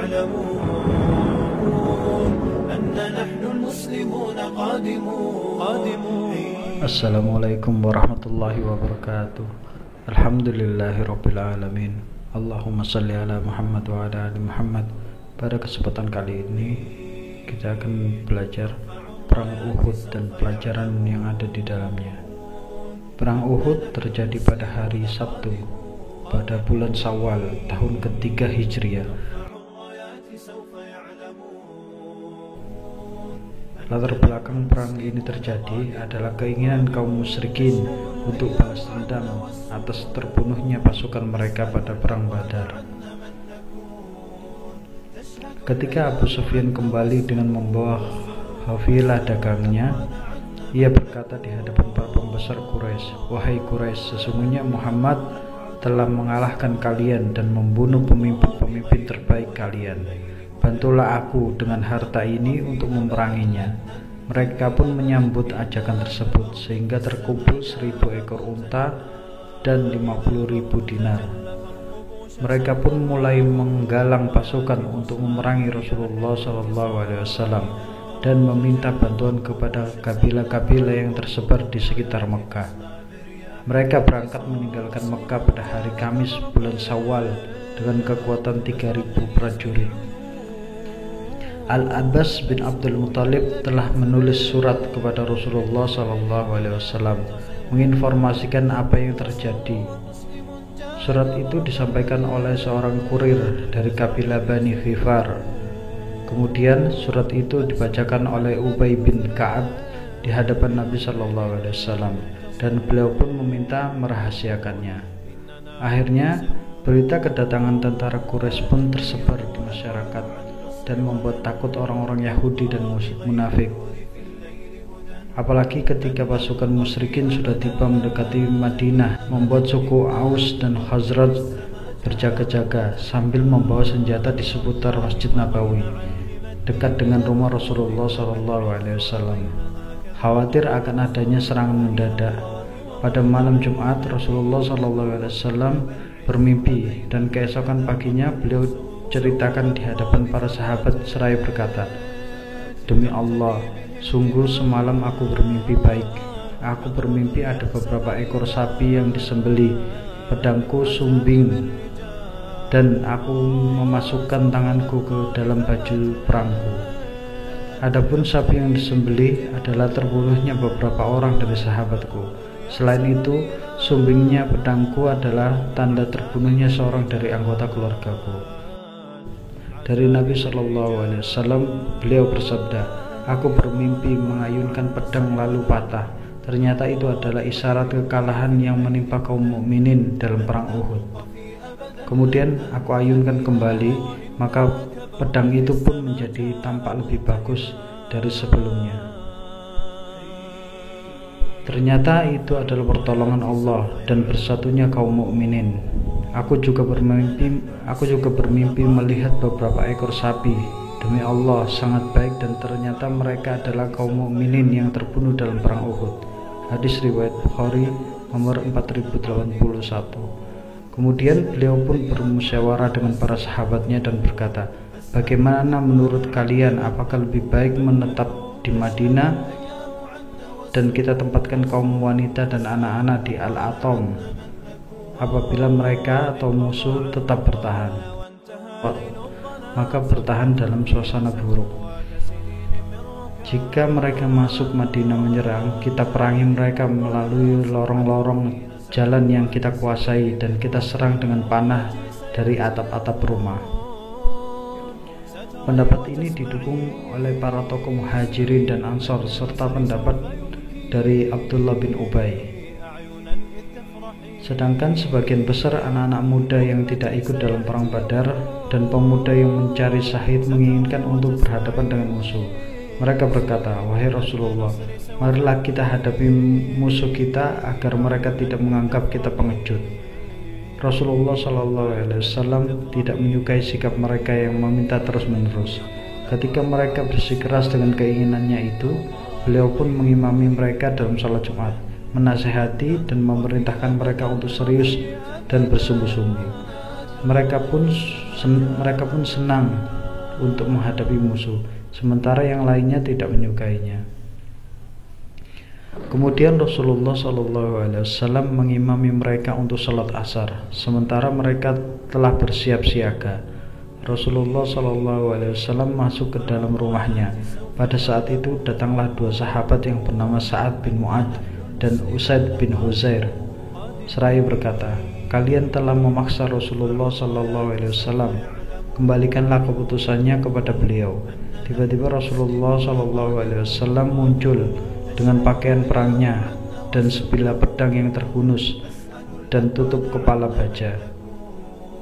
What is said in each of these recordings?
يعلمون أن نحن المسلمون قادمون. Assalamualaikum warahmatullahi wabarakatuh. Alhamdulillahirabbil alamin. Allahumma shalli ala Muhammad wa ala ali Muhammad. Pada kesempatan kali ini kita akan belajar Perang Uhud dan pelajaran yang ada di dalamnya. Perang Uhud terjadi pada hari Sabtu pada bulan Syawal tahun ketiga Hijriah. Latar belakang perang ini terjadi adalah keinginan kaum musyrikin untuk balas dendam atas terbunuhnya pasukan mereka pada perang Badar. Ketika Abu Sufyan kembali dengan membawa hafilah dagangnya, ia berkata di hadapan para pembesar Quraisy, "Wahai Quraisy, sesungguhnya Muhammad telah mengalahkan kalian dan membunuh pemimpin-pemimpin terbaik kalian. Bantulah aku dengan harta ini untuk memeranginya." Mereka pun menyambut ajakan tersebut sehingga terkumpul 1000 ekor unta dan 50.000 dinar. Mereka pun mulai menggalang pasukan untuk memerangi Rasulullah SAW dan meminta bantuan kepada kabilah-kabilah yang tersebar di sekitar Mekah. Mereka berangkat meninggalkan Mekah pada hari Kamis bulan Syawal dengan kekuatan 3.000 prajurit. Al-Abbas bin Abdul Muthalib telah menulis surat kepada Rasulullah SAW menginformasikan apa yang terjadi. Surat itu disampaikan oleh seorang kurir dari kabilah Bani Ghifar. Kemudian surat itu dibacakan oleh Ubay bin Ka'ab di hadapan Nabi SAW dan beliau pun meminta merahasiakannya. Akhirnya berita kedatangan tentara Quraisy pun tersebar di masyarakat dan membuat takut orang-orang Yahudi dan munafik. Apalagi ketika pasukan musyrikin sudah tiba mendekati Madinah, membuat suku Aus dan Khazraj berjaga-jaga sambil membawa senjata di seputar Masjid Nabawi dekat dengan rumah Rasulullah SAW. Khawatir akan adanya serangan mendadak. Pada malam Jumat, Rasulullah SAW bermimpi dan keesokan paginya beliau ceritakan di hadapan para sahabat seraya berkata, "Demi Allah, sungguh semalam aku bermimpi baik. Aku bermimpi ada beberapa ekor sapi yang disembelih, pedangku sumbing, dan aku memasukkan tanganku ke dalam baju perangku. Adapun sapi yang disembelih adalah terbunuhnya beberapa orang dari sahabatku. Selain itu, sumbingnya pedangku adalah tanda terbunuhnya seorang dari anggota keluargaku." Dari Nabi SAW, beliau bersabda, "Aku bermimpi mengayunkan pedang lalu patah. Ternyata itu adalah isyarat kekalahan yang menimpa kaum mukminin dalam perang Uhud. Kemudian aku ayunkan kembali, maka pedang itu pun menjadi tampak lebih bagus dari sebelumnya. Ternyata itu adalah pertolongan Allah dan bersatunya kaum mukminin. Aku juga bermimpi melihat beberapa ekor sapi. Demi Allah, sangat baik dan ternyata mereka adalah kaum mukminin yang terbunuh dalam perang Uhud." Hadis riwayat Bukhari nomor 4081. Kemudian beliau pun bermusyawarah dengan para sahabatnya dan berkata, "Bagaimana menurut kalian, apakah lebih baik menetap di Madinah dan kita tempatkan kaum wanita dan anak-anak di Al-Atom apabila mereka atau musuh tetap bertahan, maka bertahan dalam suasana buruk. Jika mereka masuk Madinah menyerang, kita perangi mereka melalui lorong-lorong jalan yang kita kuasai dan kita serang dengan panah dari atap-atap rumah." Pendapat ini didukung oleh para tokoh Muhajirin dan Ansor serta pendapat dari Abdullah bin Ubay. Sedangkan sebagian besar anak-anak muda yang tidak ikut dalam perang Badar dan pemuda yang mencari syahid menginginkan untuk berhadapan dengan musuh. Mereka berkata, "Wahai Rasulullah, marilah kita hadapi musuh kita agar mereka tidak menganggap kita pengecut." Rasulullah SAW tidak menyukai sikap mereka yang meminta terus-menerus. Ketika mereka bersikeras dengan keinginannya itu, beliau pun mengimami mereka dalam salat Jumat, menasihati dan memerintahkan mereka untuk serius dan bersungguh-sungguh. Mereka pun senang untuk menghadapi musuh, sementara yang lainnya tidak menyukainya. Kemudian Rasulullah SAW mengimami mereka untuk salat asar, sementara mereka telah bersiap siaga. Rasulullah SAW masuk ke dalam rumahnya. Pada saat itu datanglah dua sahabat yang bernama Sa'ad bin Mu'ad dan Usaid bin Huzair. Seraya berkata, "Kalian telah memaksa Rasulullah SAW. Kembalikanlah keputusannya kepada beliau." Tiba-tiba Rasulullah SAW muncul dengan pakaian perangnya dan sebilah pedang yang terhunus dan tutup kepala baja.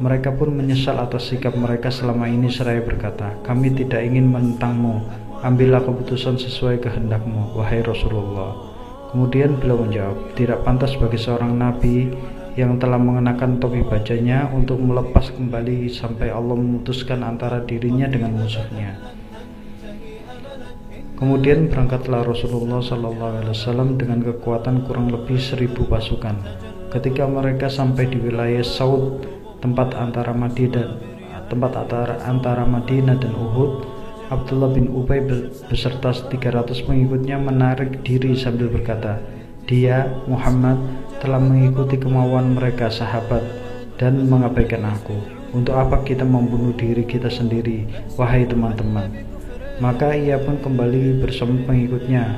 Mereka pun menyesal atas sikap mereka selama ini seraya berkata, "Kami tidak ingin menentangmu. Ambillah keputusan sesuai kehendakmu, wahai Rasulullah." Kemudian beliau menjawab, "Tidak pantas bagi seorang nabi yang telah mengenakan topi bajanya untuk melepas kembali sampai Allah memutuskan antara dirinya dengan musuhnya." Kemudian berangkatlah Rasulullah SAW dengan kekuatan kurang lebih 1000 pasukan. Ketika mereka sampai di wilayah Saud, tempat antara Madinah dan Uhud, Abdullah bin Ubay beserta 300 pengikutnya menarik diri sambil berkata, "Dia, Muhammad, telah mengikuti kemauan mereka sahabat dan mengabaikan aku. Untuk apa kita membunuh diri kita sendiri, wahai teman-teman?" Maka ia pun kembali bersama pengikutnya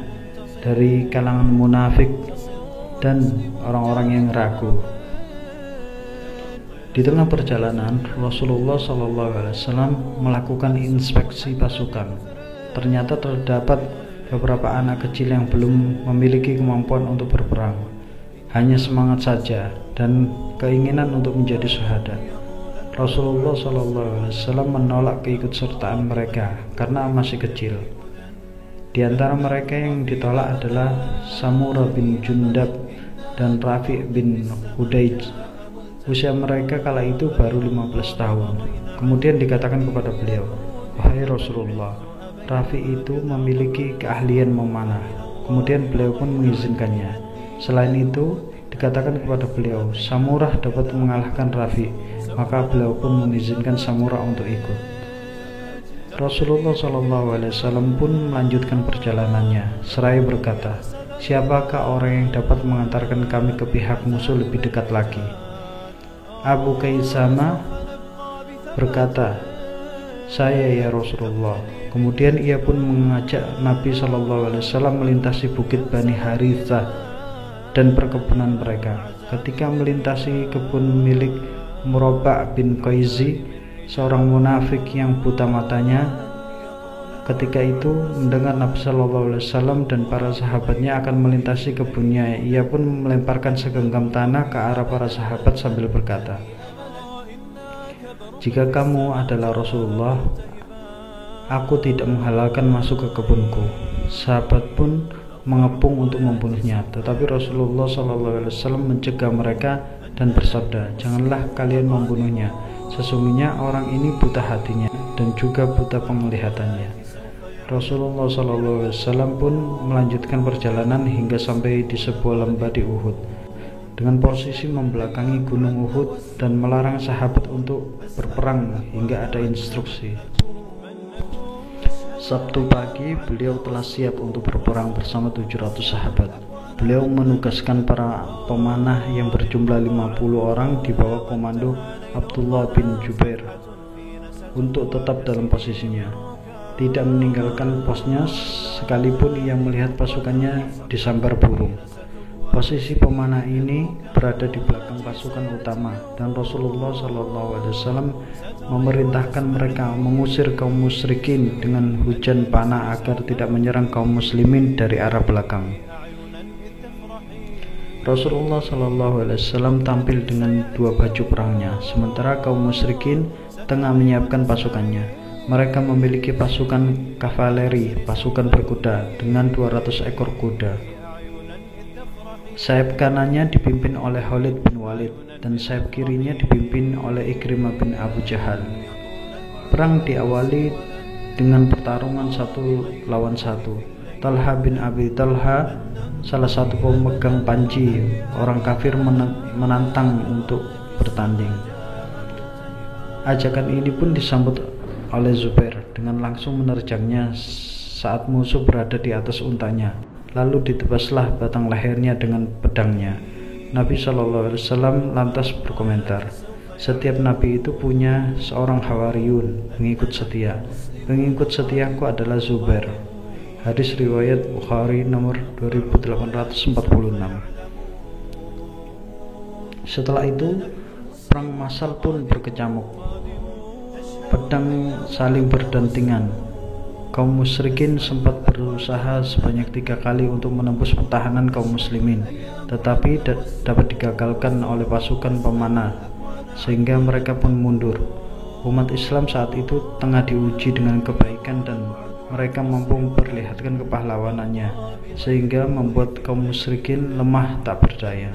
dari kalangan munafik dan orang-orang yang ragu. Di tengah perjalanan, Rasulullah SAW melakukan inspeksi pasukan. Ternyata terdapat beberapa anak kecil yang belum memiliki kemampuan untuk berperang, hanya semangat saja dan keinginan untuk menjadi syuhada. Rasulullah SAW menolak keikutsertaan mereka karena masih kecil. Di antara mereka yang ditolak adalah Samurah bin Jundab dan Rafi' bin Hudaij. Usia mereka kala itu baru 15 tahun. Kemudian dikatakan kepada beliau, "Wahai Rasulullah, Rafi' itu memiliki keahlian memanah." Kemudian beliau pun mengizinkannya. Selain itu, dikatakan kepada beliau, "Samurah dapat mengalahkan Rafi'." Maka beliau pun mengizinkan Samurah untuk ikut. Rasulullah SAW pun melanjutkan perjalanannya seraya berkata, "Siapakah orang yang dapat mengantarkan kami ke pihak musuh lebih dekat lagi?" Abu Kaisama berkata, "Saya ya Rasulullah." Kemudian ia pun mengajak Nabi SAW melintasi bukit Bani Harithah dan perkebunan mereka. Ketika melintasi kebun milik Murabba' bin Qaizi, seorang munafik yang buta matanya, ketika itu mendengar Nabi SAW dan para sahabatnya akan melintasi kebunnya, ia pun melemparkan segenggam tanah ke arah para sahabat sambil berkata, "Jika kamu adalah Rasulullah, aku tidak menghalalkan masuk ke kebunku." Sahabat pun mengepung untuk membunuhnya, tetapi Rasulullah SAW mencegah mereka dan bersabda, "Janganlah kalian membunuhnya. Sesungguhnya orang ini buta hatinya dan juga buta penglihatannya." Rasulullah SAW pun melanjutkan perjalanan hingga sampai di sebuah lembah di Uhud dengan posisi membelakangi gunung Uhud dan melarang sahabat untuk berperang hingga ada instruksi. Sabtu pagi beliau telah siap untuk berperang bersama 700 sahabat. Beliau menugaskan para pemanah yang berjumlah 50 orang di bawah komando Abdullah bin Jubair untuk tetap dalam posisinya, tidak meninggalkan posnya sekalipun ia melihat pasukannya disambar burung. Posisi pemanah ini berada di belakang pasukan utama dan Rasulullah SAW memerintahkan mereka mengusir kaum musyrikin dengan hujan panah agar tidak menyerang kaum muslimin dari arah belakang. Rasulullah SAW tampil dengan dua baju perangnya, sementara kaum musyrikin tengah menyiapkan pasukannya. Mereka memiliki pasukan kavaleri, pasukan berkuda dengan 200 ekor kuda. Sayap kanannya dipimpin oleh Khalid bin Walid dan sayap kirinya dipimpin oleh Ikrimah bin Abu Jahal. Perang diawali dengan pertarungan 1 lawan 1. Talha bin Abi Talha, salah satu pemegang panji orang kafir, menantang untuk bertanding. Ajakan ini pun disambut oleh Zubair dengan langsung menerjangnya saat musuh berada di atas untanya. Lalu ditebaslah batang lehernya dengan pedangnya. Nabi SAW lantas berkomentar, setiap nabi itu punya seorang hawariyun, pengikut setia. Pengikut setiaku adalah Zubair. Hadis riwayat Bukhari nomor 2846. Setelah itu, perang massal pun berkecamuk. Pedang saling berdampingan. Kaum musyrikin sempat berusaha sebanyak 3 kali untuk menembus pertahanan kaum muslimin, tetapi dapat digagalkan oleh pasukan pemanah, sehingga mereka pun mundur. Umat Islam saat itu tengah diuji dengan kebaikan dan mereka mampu memperlihatkan kepahlawanannya, sehingga membuat kaum musyrikin lemah tak berdaya.